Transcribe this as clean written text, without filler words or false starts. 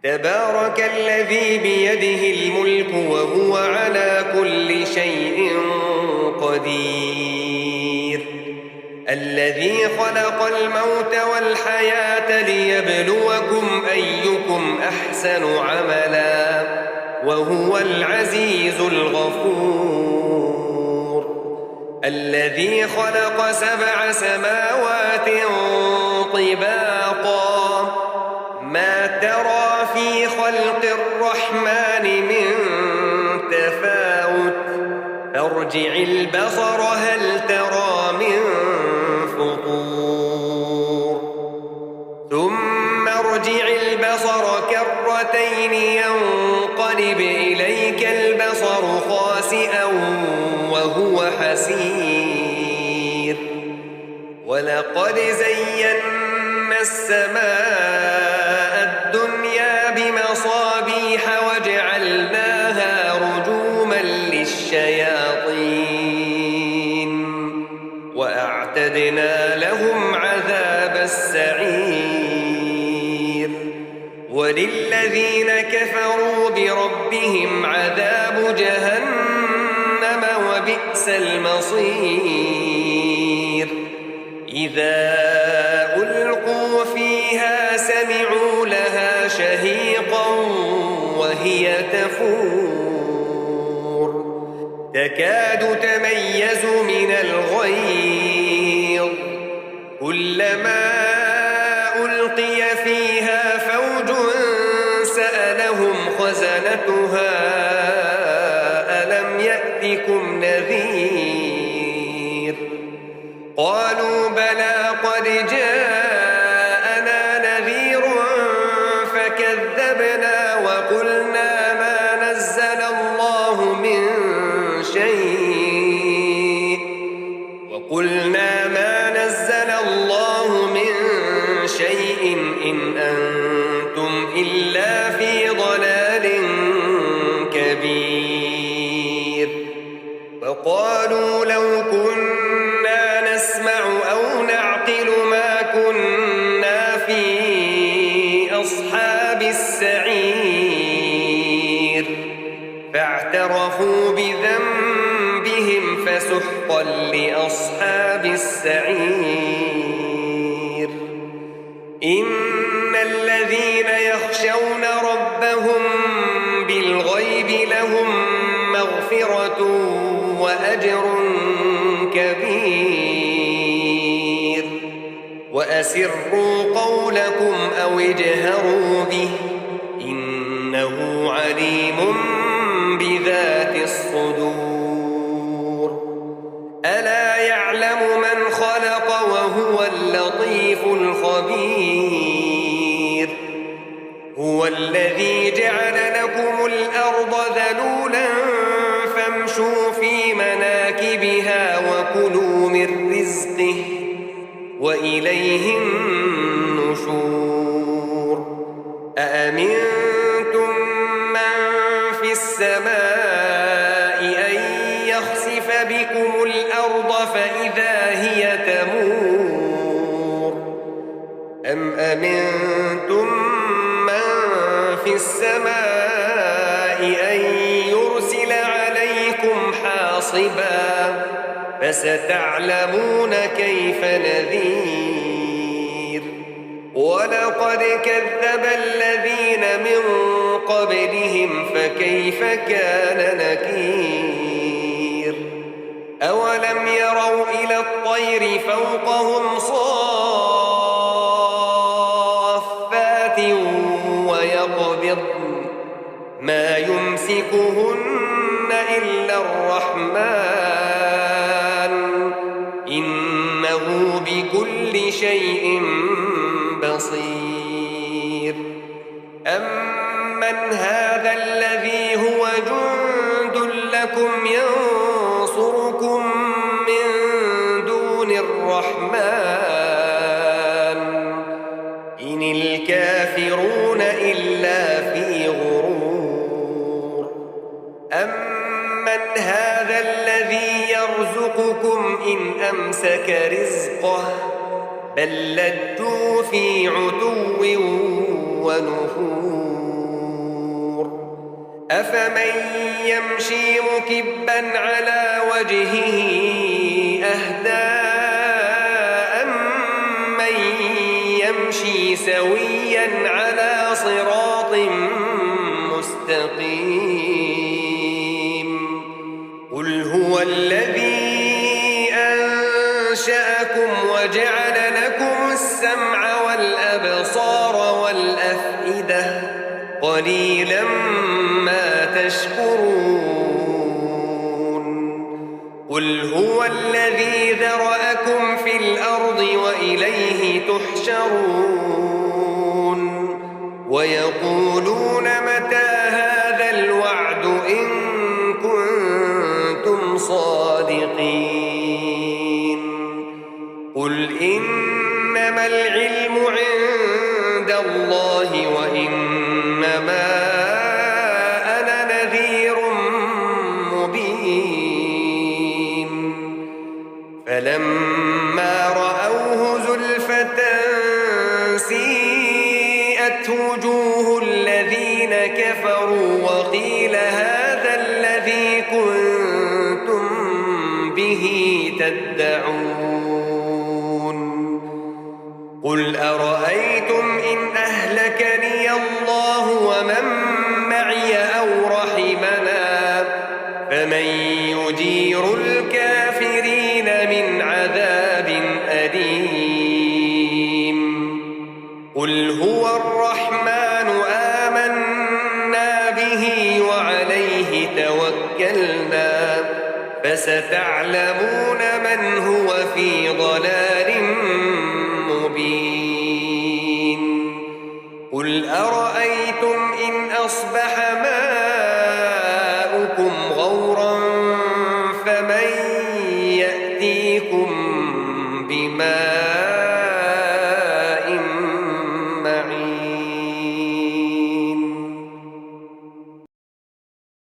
تبارك الذي بيده الملك وهو على كل شيء قدير الذي خلق الموت والحياة ليبلوكم أيكم أحسن عملا وهو العزيز الغفور الذي خلق 7 سماوات طباقا ما ترى في خلق الرحمن من تفاوت فارجع البصر هل ترى من فطور ثم ارجع البصر كرتين ينقلب إليك البصر خاسئا وهو حسير ولقد زينا السماء الدنيا بمصابيح وجعلناها رجوما للشياطين وأعتدنا لهم عذاب السعير وللذين كفروا بربهم عذاب جهنم وبئس المصير إذا ألقوا فيها سمعوا لها شهيقا وهي تفور تكاد تميز من الغيظ كلما ألقي فيها فوج سألهم خزنتها ألم يأتكم نذير قالوا بلى قد جاءنا نذير فكذبنا وقلنا ما نزل الله من شيء إن أنتم إلا في ضلال كبير وقالوا لو كنا نسمع أو نعقل ما كنا في أصحاب السعير فاعترفوا بذنبهم فسحقا لأصحاب السعير إن الذين يخشون ربهم بالغيب لهم مغفرة وأجر كبير وأسروا قولكم أو اجهروا به إنه عليم بذات الصدور ألا يعلم من خلق وهو اللطيف الخبير هو الذي جعل لكم الأرض ذلولا فامشوا في مناكبها وكلوا من رزقه وإليه النشور أأمنتم من في السماء أن يخسف بكم الأرض فإذا هي تمور أم أمنتم من في السماء أن يرسل عليكم حاصبا فستعلمون كيف نذير ولقد كذب الذين من قبلهم فكيف كان نكير أولم يروا إلى الطير فوقهم صافات ويقبضن ما يمسكهن إلا الرحمن إنه بكل شيء بصير أمن هذا الذي هو جند لكم ينصركم من دون الرحمن إن الكافرون إلا في غرور أمن هذا الذي يرزقكم إن أمسك رزقه بل لجوا في عتو ونفور أفمن يمشي مكبا على وجهه أهدى أمن يمشي سويا على صراط مستقيم قل هو الذي أنشأكم وجعل لكم السمع والأبصار والأفئدة قليلا ما تشكرون قل هو الذي ذرأكم في الأرض وإليه تحشرون ويقولون متى هذا الوعد إن كنتم صادقين قل إنما العلم عند الله وإنما أنا نذير مبين فلما رأوه زلفة سيئت وجوه الذين كفروا وقيل هذا الذي كنتم به تدعون قل أرأيتم إن أهلكني الله ومن معي أو رحمنا فمن يجير الكافرين من عذاب أليم قل هو الرحمن آمنا به وعليه توكلنا فستعلمون من هو في ضلال مبين قل أرأيتم إن أصبح ماؤكم غورا فمن يأتيكم بماء